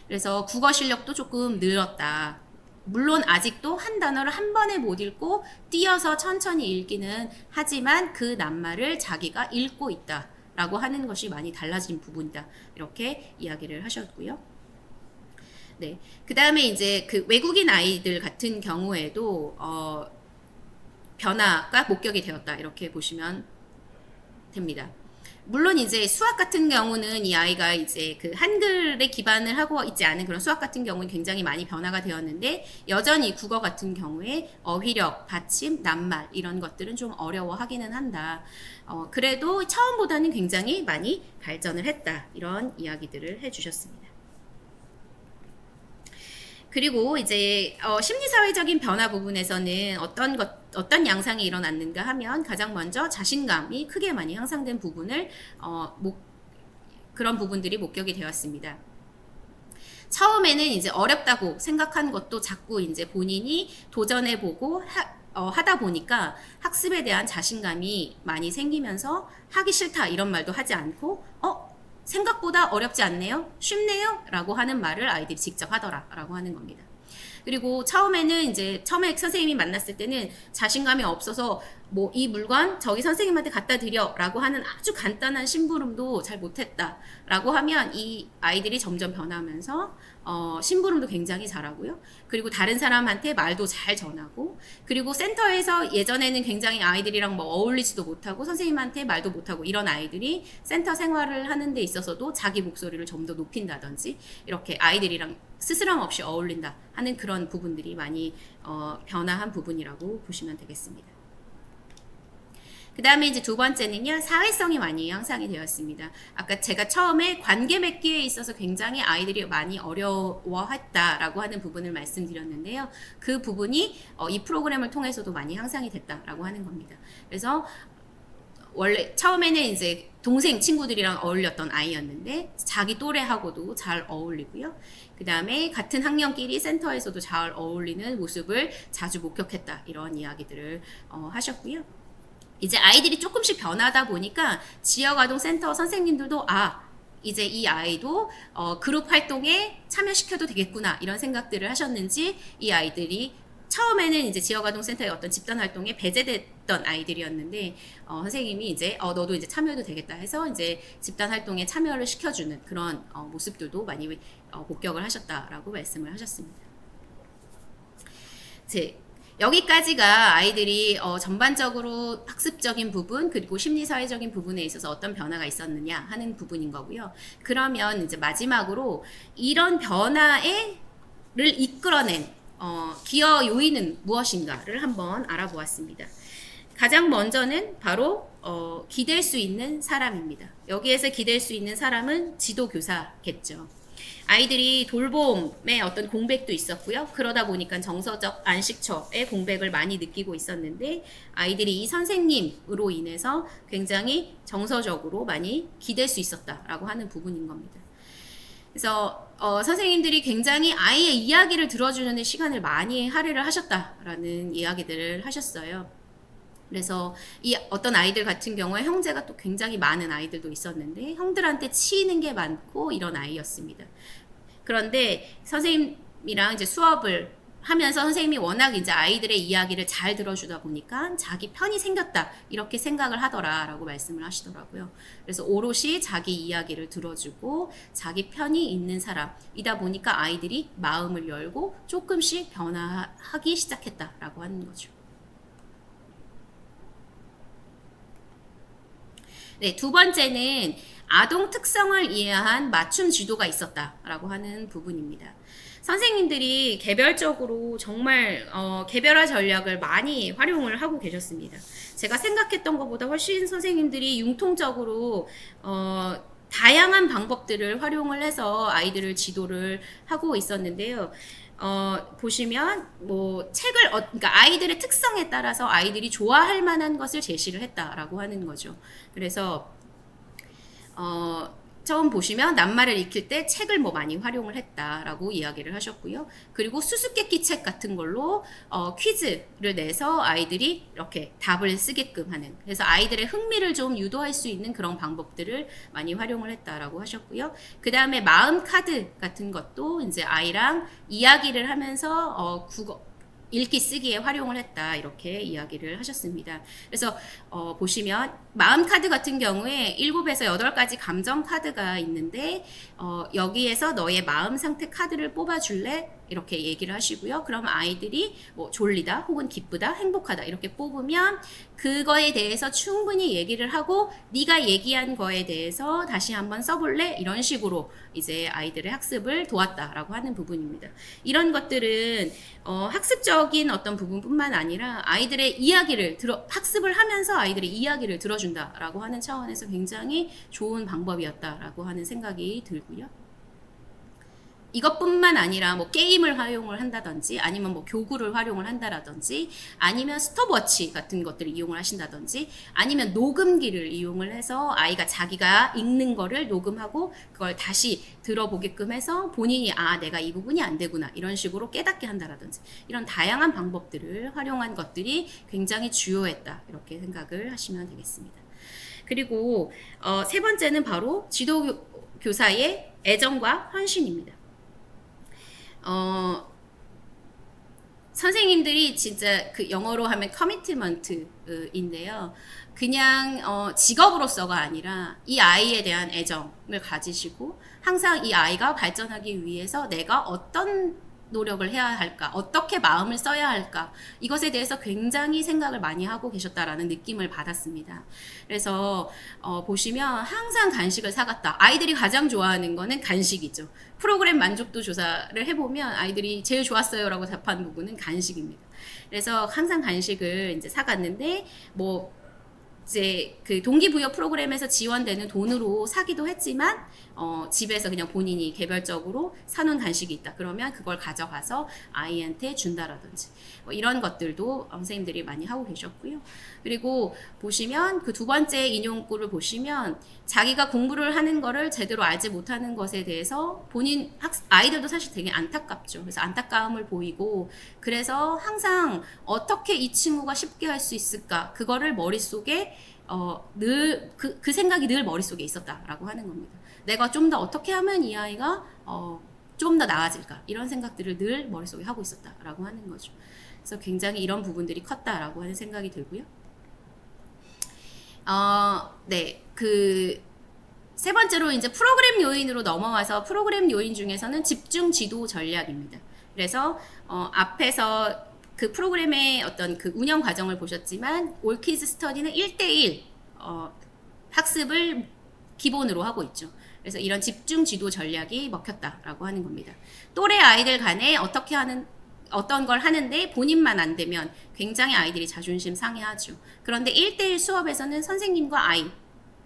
그래서 국어 실력도 조금 늘었다. 물론 아직도 한 단어를 한 번에 못 읽고 띄어서 천천히 읽기는 하지만 그 낱말을 자기가 읽고 있다. 라고 하는 것이 많이 달라진 부분이다. 이렇게 이야기를 하셨고요. 네. 그 다음에 이제 그 외국인 아이들 같은 경우에도, 변화가 목격이 되었다. 이렇게 보시면 됩니다. 물론 이제 수학 같은 경우는 이 아이가 이제 그 한글에 기반을 하고 있지 않은 그런 수학 같은 경우는 굉장히 많이 변화가 되었는데 여전히 국어 같은 경우에 어휘력, 받침, 낱말 이런 것들은 좀 어려워하기는 한다. 그래도 처음보다는 굉장히 많이 발전을 했다. 이런 이야기들을 해주셨습니다. 그리고 이제 심리사회적인 변화 부분에서는 어떤 양상이 일어났는가 하면 가장 먼저 자신감이 크게 많이 향상된 부분을 그런 부분들이 목격이 되었습니다. 처음에는 이제 어렵다고 생각한 것도 자꾸 이제 본인이 도전해보고 하다 보니까 학습에 대한 자신감이 많이 생기면서 하기 싫다 이런 말도 하지 않고 생각보다 어렵지 않네요? 쉽네요? 라고 하는 말을 아이들이 직접 하더라 라고 하는 겁니다. 그리고 처음에 선생님이 만났을 때는 자신감이 없어서 뭐 이 물건 저기 선생님한테 갖다 드려 라고 하는 아주 간단한 심부름도 잘 못했다 라고 하면 이 아이들이 점점 변하면서 심부름도 굉장히 잘하고요. 그리고 다른 사람한테 말도 잘 전하고 그리고 센터에서 예전에는 굉장히 아이들이랑 뭐 어울리지도 못하고 선생님한테 말도 못하고 이런 아이들이 센터 생활을 하는 데 있어서도 자기 목소리를 좀 더 높인다든지 이렇게 아이들이랑 스스럼 없이 어울린다 하는 그런 부분들이 많이 변화한 부분이라고 보시면 되겠습니다. 그 다음에 이제 두 번째는요, 사회성이 많이 향상이 되었습니다. 아까 제가 처음에 관계 맺기에 있어서 굉장히 아이들이 많이 어려워했다라고 하는 부분을 말씀드렸는데요. 그 부분이 이 프로그램을 통해서도 많이 향상이 됐다라고 하는 겁니다. 그래서 원래 처음에는 이제 동생 친구들이랑 어울렸던 아이였는데 자기 또래하고도 잘 어울리고요. 그 다음에 같은 학년끼리 센터에서도 잘 어울리는 모습을 자주 목격했다. 이런 이야기들을 하셨고요. 이제 아이들이 조금씩 변하다 보니까 지역아동센터 선생님들도 이제 이 아이도 그룹 활동에 참여시켜도 되겠구나 이런 생각들을 하셨는지 이 아이들이 처음에는 이제 지역아동센터의 어떤 집단 활동에 배제됐던 아이들이었는데 선생님이 이제 너도 이제 참여해도 되겠다 해서 이제 집단 활동에 참여를 시켜주는 그런 모습들도 많이 목격을 하셨다라고 말씀을 하셨습니다. 여기까지가 아이들이 전반적으로 학습적인 부분 그리고 심리사회적인 부분에 있어서 어떤 변화가 있었느냐 하는 부분인 거고요. 그러면 이제 마지막으로 이런 변화를 이끌어낸 기여 요인은 무엇인가를 한번 알아보았습니다. 가장 먼저는 바로 기댈 수 있는 사람입니다. 여기에서 기댈 수 있는 사람은 지도교사겠죠. 아이들이 돌봄의 어떤 공백도 있었고요. 그러다 보니까 정서적 안식처의 공백을 많이 느끼고 있었는데 아이들이 이 선생님으로 인해서 굉장히 정서적으로 많이 기댈 수 있었다라고 하는 부분인 겁니다. 그래서 선생님들이 굉장히 아이의 이야기를 들어주는 데 시간을 많이 할애를 하셨다라는 이야기들을 하셨어요. 그래서 이 어떤 아이들 같은 경우에 형제가 또 굉장히 많은 아이들도 있었는데 형들한테 치이는 게 많고 이런 아이였습니다. 그런데 선생님이랑 이제 수업을 하면서 선생님이 워낙 이제 아이들의 이야기를 잘 들어주다 보니까 자기 편이 생겼다 이렇게 생각을 하더라라고 말씀을 하시더라고요. 그래서 오롯이 자기 이야기를 들어주고 자기 편이 있는 사람이다 보니까 아이들이 마음을 열고 조금씩 변화하기 시작했다라고 하는 거죠. 네, 두 번째는 아동 특성을 이해한 맞춤 지도가 있었다라고 하는 부분입니다. 선생님들이 개별적으로 정말 개별화 전략을 많이 활용을 하고 계셨습니다. 제가 생각했던 것보다 훨씬 선생님들이 융통적으로 다양한 방법들을 활용을 해서 아이들을 지도를 하고 있었는데요. 보시면 뭐 책을 그러니까 아이들의 특성에 따라서 아이들이 좋아할 만한 것을 제시를 했다라고 하는 거죠. 그래서 처음 보시면 낱말을 익힐 때 책을 뭐 많이 활용을 했다라고 이야기를 하셨고요. 그리고 수수께끼 책 같은 걸로 퀴즈를 내서 아이들이 이렇게 답을 쓰게끔 하는, 그래서 아이들의 흥미를 좀 유도할 수 있는 그런 방법들을 많이 활용을 했다라고 하셨고요. 그 다음에 마음 카드 같은 것도 이제 아이랑 이야기를 하면서 국어 읽기 쓰기에 활용을 했다 이렇게 이야기를 하셨습니다. 그래서 보시면 마음 카드 같은 경우에 7에서 8가지 감정 카드가 있는데 여기에서 너의 마음 상태 카드를 뽑아줄래? 이렇게 얘기를 하시고요. 그럼 아이들이 뭐 졸리다 혹은 기쁘다 행복하다 이렇게 뽑으면 그거에 대해서 충분히 얘기를 하고 네가 얘기한 거에 대해서 다시 한번 써볼래? 이런 식으로 이제 아이들의 학습을 도왔다라고 하는 부분입니다. 이런 것들은 학습적인 어떤 부분뿐만 아니라 아이들의 이야기를 학습을 하면서 아이들의 이야기를 들어준다라고 하는 차원에서 굉장히 좋은 방법이었다라고 하는 생각이 들고요. 이것뿐만 아니라 뭐 게임을 활용을 한다든지 아니면 뭐 교구를 활용을 한다라든지 아니면 스톱워치 같은 것들을 이용을 하신다든지 아니면 녹음기를 이용을 해서 아이가 자기가 읽는 거를 녹음하고 그걸 다시 들어보게끔 해서 본인이 내가 이 부분이 안 되구나 이런 식으로 깨닫게 한다라든지 이런 다양한 방법들을 활용한 것들이 굉장히 주요했다 이렇게 생각을 하시면 되겠습니다. 그리고 세 번째는 바로 지도교사의 애정과 헌신입니다. 선생님들이 진짜 그 영어로 하면 커미트먼트인데요. 그냥 직업으로서가 아니라 이 아이에 대한 애정을 가지시고 항상 이 아이가 발전하기 위해서 내가 어떤 노력을 해야 할까, 어떻게 마음을 써야 할까, 이것에 대해서 굉장히 생각을 많이 하고 계셨다라는 느낌을 받았습니다. 그래서 보시면 항상 간식을 사갔다. 아이들이 가장 좋아하는 거는 간식이죠. 프로그램 만족도 조사를 해보면 아이들이 제일 좋았어요라고 답한 부분은 간식입니다. 그래서 항상 간식을 이제 사갔는데 뭐 이제 그 동기부여 프로그램에서 지원되는 돈으로 사기도 했지만 집에서 그냥 본인이 개별적으로 사놓은 간식이 있다. 그러면 그걸 가져가서 아이한테 준다라든지 뭐 이런 것들도 선생님들이 많이 하고 계셨고요. 그리고 보시면 그 두 번째 인용구를 보시면 자기가 공부를 하는 거를 제대로 알지 못하는 것에 대해서 본인 아이들도 사실 되게 안타깝죠. 그래서 안타까움을 보이고 그래서 항상 어떻게 이 친구가 쉽게 할 수 있을까 그거를 머릿속에 늘 그 생각이 늘 머릿속에 있었다라고 하는 겁니다. 내가 좀 더 어떻게 하면 이 아이가 좀 더 나아질까 이런 생각들을 늘 머릿속에 하고 있었다라고 하는 거죠. 그래서 굉장히 이런 부분들이 컸다라고 하는 생각이 들고요. 네, 그 세 번째로 이제 프로그램 요인으로 넘어와서 프로그램 요인 중에서는 집중 지도 전략입니다. 그래서 앞에서 그 프로그램의 어떤 그 운영 과정을 보셨지만 올키즈 스터디는 1대1 학습을 기본으로 하고 있죠. 그래서 이런 집중 지도 전략이 먹혔다라고 하는 겁니다. 또래 아이들 간에 어떤 걸 하는데 본인만 안 되면 굉장히 아이들이 자존심 상해하죠. 그런데 1대1 수업에서는 선생님과 아이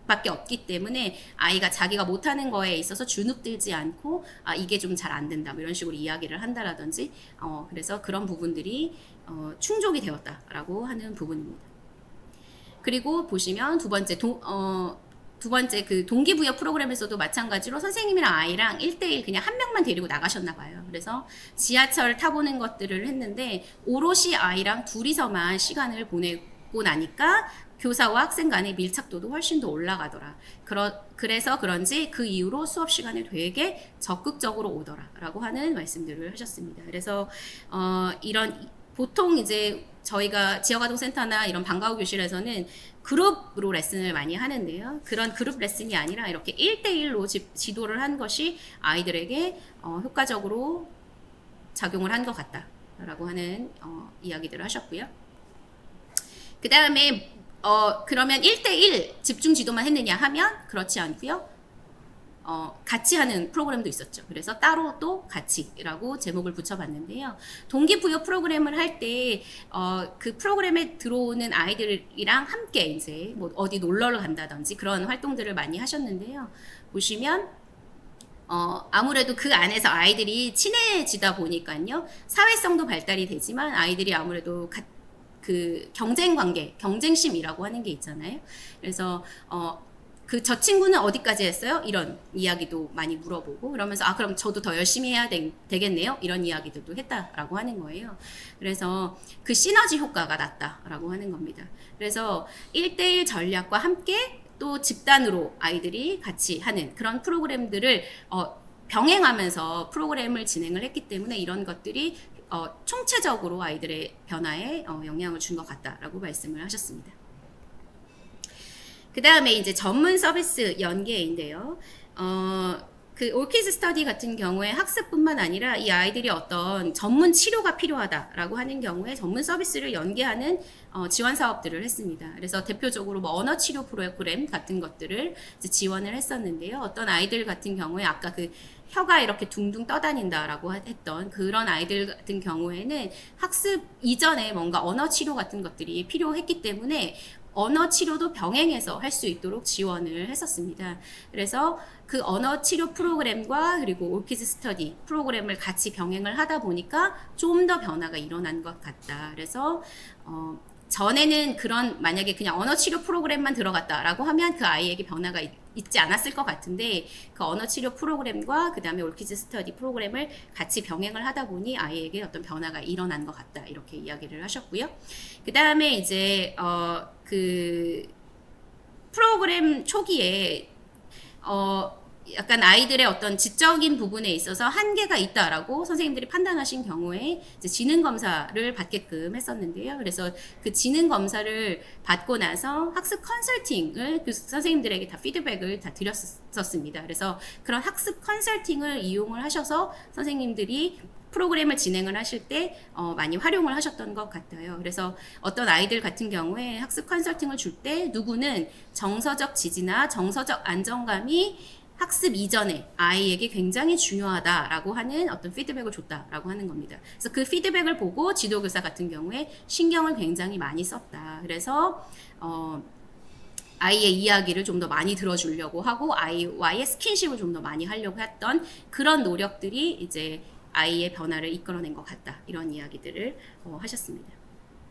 밖에 없기 때문에 아이가 자기가 못하는 거에 있어서 주눅들지 않고 이게 좀 잘 안 된다 뭐 이런 식으로 이야기를 한다라든지 그래서 그런 부분들이 충족이 되었다라고 하는 부분입니다. 그리고 보시면 두 번째 두 번째 그 동기부여 프로그램에서도 마찬가지로 선생님이랑 아이랑 1대1 그냥 한 명만 데리고 나가셨나 봐요. 그래서 지하철 타보는 것들을 했는데 오롯이 아이랑 둘이서만 시간을 보내고 나니까 교사와 학생 간의 밀착도도 훨씬 더 올라가더라. 그래서 그런지 그 이후로 수업 시간에 되게 적극적으로 오더라라고 하는 말씀들을 하셨습니다. 그래서 이런 보통 이제 저희가 지역아동센터나 이런 방과후 교실에서는 그룹으로 레슨을 많이 하는데요. 그런 그룹 레슨이 아니라 이렇게 1대1로 지도를 한 것이 아이들에게 효과적으로 작용을 한 것 같다라고 하는 이야기들을 하셨고요. 그 다음에 그러면 1대1 집중 지도만 했느냐 하면 그렇지 않고요. 같이 하는 프로그램도 있었죠. 그래서 따로 또 같이라고 제목을 붙여봤는데요. 동기부여 프로그램을 할 때 그 프로그램에 들어오는 아이들이랑 함께 이제 뭐 어디 놀러를 간다든지 그런 활동들을 많이 하셨는데요. 보시면 아무래도 그 안에서 아이들이 친해지다 보니까요. 사회성도 발달이 되지만 아이들이 아무래도 그 경쟁 관계, 경쟁심이라고 하는 게 있잖아요. 그래서 그 저 친구는 어디까지 했어요? 이런 이야기도 많이 물어보고 그러면서 그럼 저도 더 열심히 해야 되겠네요? 이런 이야기들도 했다라고 하는 거예요. 그래서 그 시너지 효과가 났다라고 하는 겁니다. 그래서 1대1 전략과 함께 또 집단으로 아이들이 같이 하는 그런 프로그램들을 병행하면서 프로그램을 진행을 했기 때문에 이런 것들이 총체적으로 아이들의 변화에 영향을 준 것 같다라고 말씀을 하셨습니다. 그 다음에 이제 전문 서비스 연계인데요. 그 올키즈 스터디 같은 경우에 학습뿐만 아니라 이 아이들이 어떤 전문 치료가 필요하다라고 하는 경우에 전문 서비스를 연계하는 지원 사업들을 했습니다. 그래서 대표적으로 뭐 언어 치료 프로그램 같은 것들을 이제 지원을 했었는데요. 어떤 아이들 같은 경우에 아까 그 혀가 이렇게 둥둥 떠다닌다라고 했던 그런 아이들 같은 경우에는 학습 이전에 뭔가 언어 치료 같은 것들이 필요했기 때문에 언어 치료도 병행해서 할 수 있도록 지원을 했었습니다. 그래서 그 언어 치료 프로그램과 그리고 올키즈 스터디 프로그램을 같이 병행을 하다 보니까 좀 더 변화가 일어난 것 같다. 그래서 전에는 그런 만약에 그냥 언어 치료 프로그램만 들어갔다라고 하면 그 아이에게 변화가 있지 않았을 것 같은데 그 언어 치료 프로그램과 그 다음에 올키즈 스터디 프로그램을 같이 병행을 하다 보니 아이에게 어떤 변화가 일어난 것 같다 이렇게 이야기를 하셨고요. 그 다음에 이제 그 프로그램 초기에 약간 아이들의 어떤 지적인 부분에 있어서 한계가 있다라고 선생님들이 판단하신 경우에 이제 지능 검사를 받게끔 했었는데요. 그래서 그 지능 검사를 받고 나서 학습 컨설팅을 선생님들에게 다 피드백을 다 드렸었습니다. 그래서 그런 학습 컨설팅을 이용을 하셔서 선생님들이 프로그램을 진행을 하실 때 많이 활용을 하셨던 것 같아요. 그래서 어떤 아이들 같은 경우에 학습 컨설팅을 줄 때 누구는 정서적 지지나 정서적 안정감이 학습 이전에 아이에게 굉장히 중요하다라고 하는 어떤 피드백을 줬다라고 하는 겁니다. 그래서 그 피드백을 보고 지도교사 같은 경우에 신경을 굉장히 많이 썼다. 그래서 아이의 이야기를 좀 더 많이 들어주려고 하고 아이와의 스킨십을 좀 더 많이 하려고 했던 그런 노력들이 이제 아이의 변화를 이끌어낸 것 같다. 이런 이야기들을 하셨습니다.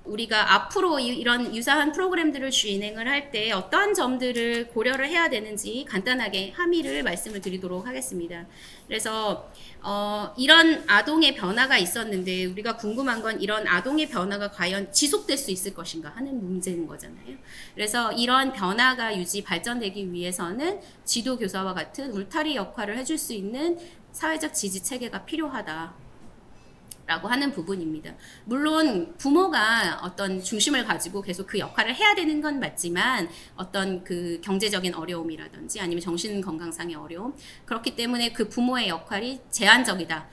우리가 앞으로 이런 유사한 프로그램들을 진행을 할 때 어떤 점들을 고려를 해야 되는지 간단하게 함의를 말씀을 드리도록 하겠습니다. 그래서 이런 아동의 변화가 있었는데 우리가 궁금한 건 이런 아동의 변화가 과연 지속될 수 있을 것인가 하는 문제인 거잖아요. 그래서 이런 변화가 유지 발전되기 위해서는 지도교사와 같은 울타리 역할을 해줄 수 있는 사회적 지지 체계가 필요하다. 라고 하는 부분입니다. 물론 부모가 어떤 중심을 가지고 계속 그 역할을 해야 되는 건 맞지만 어떤 그 경제적인 어려움이라든지 아니면 정신 건강상의 어려움 그렇기 때문에 그 부모의 역할이 제한적이다.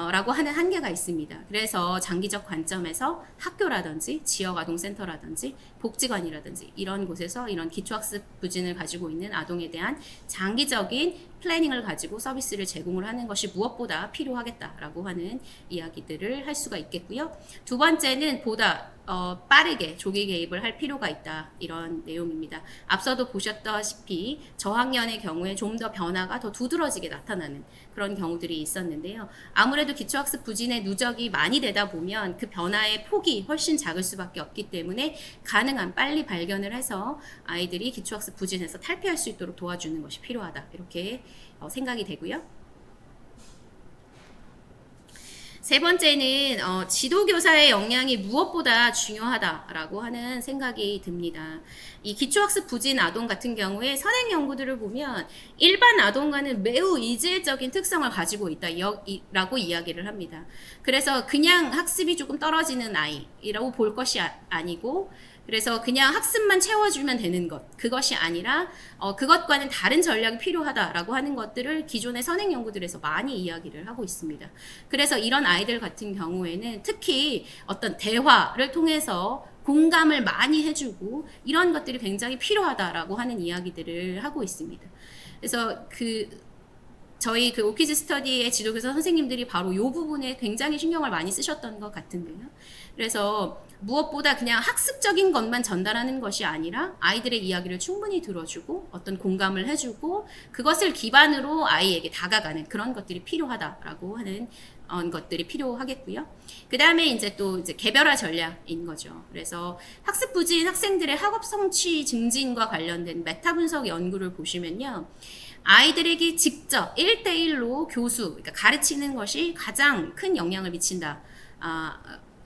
라고 하는 한계가 있습니다. 그래서 장기적 관점에서 학교라든지 지역아동센터라든지 복지관이라든지 이런 곳에서 이런 기초학습 부진을 가지고 있는 아동에 대한 장기적인 플래닝을 가지고 서비스를 제공을 하는 것이 무엇보다 필요하겠다라고 하는 이야기들을 할 수가 있겠고요. 두 번째는 보다 빠르게 조기 개입을 할 필요가 있다. 이런 내용입니다. 앞서도 보셨다시피 저학년의 경우에 좀 더 변화가 더 두드러지게 나타나는 그런 경우들이 있었는데요. 아무래도 기초학습 부진의 누적이 많이 되다 보면 그 변화의 폭이 훨씬 작을 수밖에 없기 때문에 가능한 빨리 발견을 해서 아이들이 기초학습 부진에서 탈피할 수 있도록 도와주는 것이 필요하다. 이렇게 생각이 되고요. 세 번째는 지도교사의 역량이 무엇보다 중요하다라고 하는 생각이 듭니다. 이 기초학습 부진 아동 같은 경우에 선행 연구들을 보면 일반 아동과는 매우 이질적인 특성을 가지고 있다라고 이야기를 합니다. 그래서 그냥 학습이 조금 떨어지는 아이라고 볼 것이 아니고 그래서 그냥 학습만 채워주면 되는 것, 그것이 아니라 그것과는 다른 전략이 필요하다라고 하는 것들을 기존의 선행 연구들에서 많이 이야기를 하고 있습니다. 그래서 이런 아이들 같은 경우에는 특히 어떤 대화를 통해서 공감을 많이 해주고 이런 것들이 굉장히 필요하다라고 하는 이야기들을 하고 있습니다. 그래서 저희 오키즈 스터디의 지도교사 선생님들이 바로 이 부분에 굉장히 신경을 많이 쓰셨던 것 같은데요. 그래서 무엇보다 그냥 학습적인 것만 전달하는 것이 아니라 아이들의 이야기를 충분히 들어주고 어떤 공감을 해주고 그것을 기반으로 아이에게 다가가는 그런 것들이 필요하다라고 하는 것들이 필요하겠고요. 그 다음에 이제 개별화 전략인 거죠. 그래서 학습 부진 학생들의 학업 성취 증진과 관련된 메타 분석 연구를 보시면요. 아이들에게 직접 1대1로 그러니까 가르치는 것이 가장 큰 영향을 미친다.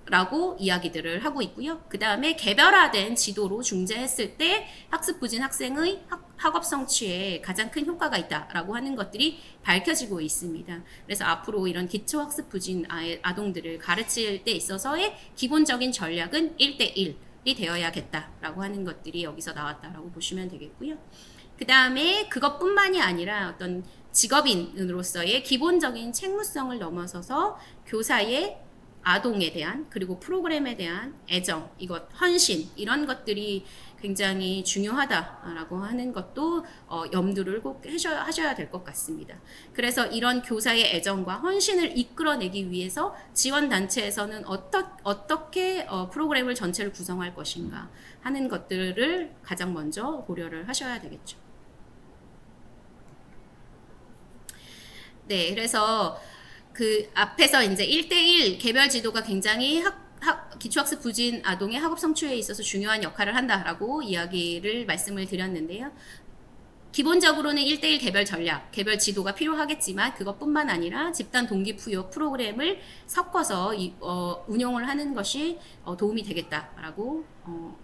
라고 이야기들을 하고 있고요. 그 다음에 개별화된 지도로 중재했을 때 학습 부진 학생의 학업 성취에 가장 큰 효과가 있다라고 하는 것들이 밝혀지고 있습니다. 그래서 앞으로 이런 기초 학습 부진 아동들을 가르칠 때 있어서의 기본적인 전략은 1대1이 되어야겠다라고 하는 것들이 여기서 나왔다라고 보시면 되겠고요. 그 다음에 그것뿐만이 아니라 어떤 직업인으로서의 기본적인 책무성을 넘어서서 교사의 아동에 대한 그리고 프로그램에 대한 애정, 헌신 이런 것들이 굉장히 중요하다라고 하는 것도 염두를 꼭 하셔야 될 것 같습니다. 그래서 이런 교사의 애정과 헌신을 이끌어내기 위해서 지원단체에서는 어떻게 프로그램을 전체를 구성할 것인가 하는 것들을 가장 먼저 고려를 하셔야 되겠죠. 네, 그래서 앞에서 이제 1대1 개별 지도가 굉장히 기초학습 부진 아동의 학업 성취에 있어서 중요한 역할을 한다라고 말씀을 드렸는데요. 기본적으로는 1대1 개별 전략, 개별 지도가 필요하겠지만 그것뿐만 아니라 집단 동기부여 프로그램을 섞어서 운용을 하는 것이 도움이 되겠다라고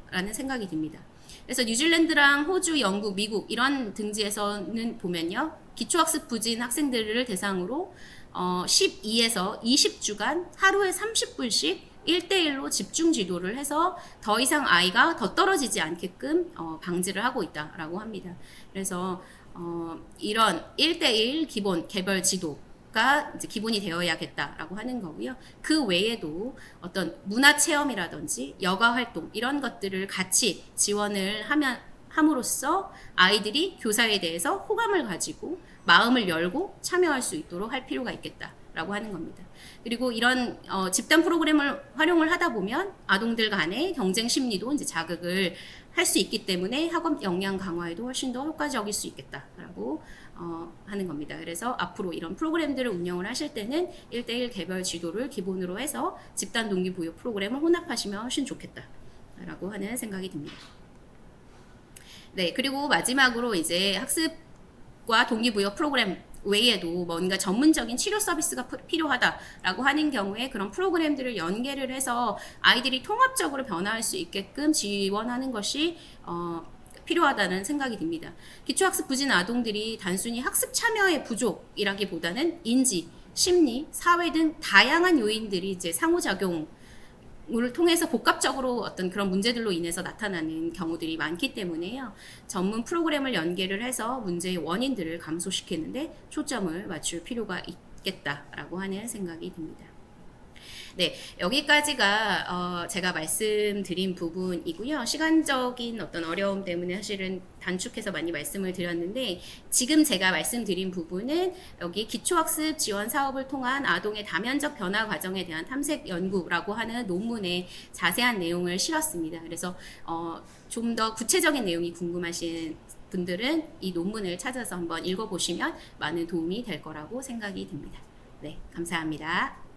라는 생각이 듭니다. 그래서 뉴질랜드랑 호주, 영국, 미국 이런 등지에서는 보면요. 기초학습 부진 학생들을 대상으로 12에서 20주간 하루에 30분씩 1대1로 집중 지도를 해서 더 이상 아이가 더 떨어지지 않게끔 방지를 하고 있다라고 합니다. 그래서 이런 1대1 기본 개별 지도가 이제 기본이 되어야겠다라고 하는 거고요. 그 외에도 어떤 문화 체험이라든지 여가 활동 이런 것들을 같이 지원을 함으로써 아이들이 교사에 대해서 호감을 가지고 마음을 열고 참여할 수 있도록 할 필요가 있겠다라고 하는 겁니다. 그리고 이런 집단 프로그램을 활용을 하다 보면 아동들 간의 경쟁 심리도 이제 자극을 할 수 있기 때문에 학업 역량 강화에도 훨씬 더 효과적일 수 있겠다라고 하는 겁니다. 그래서 앞으로 이런 프로그램들을 운영을 하실 때는 1대1 개별 지도를 기본으로 해서 집단 동기부여 프로그램을 혼합하시면 훨씬 좋겠다라고 하는 생각이 듭니다. 네, 그리고 마지막으로 이제 학습과 동기부여 프로그램 외에도 뭔가 전문적인 치료 서비스가 필요하다라고 하는 경우에 그런 프로그램들을 연계를 해서 아이들이 통합적으로 변화할 수 있게끔 지원하는 것이 필요하다는 생각이 듭니다. 기초학습 부진 아동들이 단순히 학습 참여의 부족이라기보다는 인지, 심리, 사회 등 다양한 요인들이 이제 상호작용 을 통해서 복합적으로 어떤 그런 문제들로 인해서 나타나는 경우들이 많기 때문에요. 전문 프로그램을 연계를 해서 문제의 원인들을 감소시키는데 초점을 맞출 필요가 있겠다라고 하는 생각이 듭니다. 네, 여기까지가 제가 말씀드린 부분이고요. 시간적인 어떤 어려움 때문에 사실은 단축해서 많이 말씀을 드렸는데, 지금 제가 말씀드린 부분은 여기 기초학습 지원 사업을 통한 아동의 다면적 변화 과정에 대한 탐색 연구라고 하는 논문에 자세한 내용을 실었습니다. 그래서 좀 더 구체적인 내용이 궁금하신 분들은 이 논문을 찾아서 한번 읽어보시면 많은 도움이 될 거라고 생각이 듭니다. 네, 감사합니다.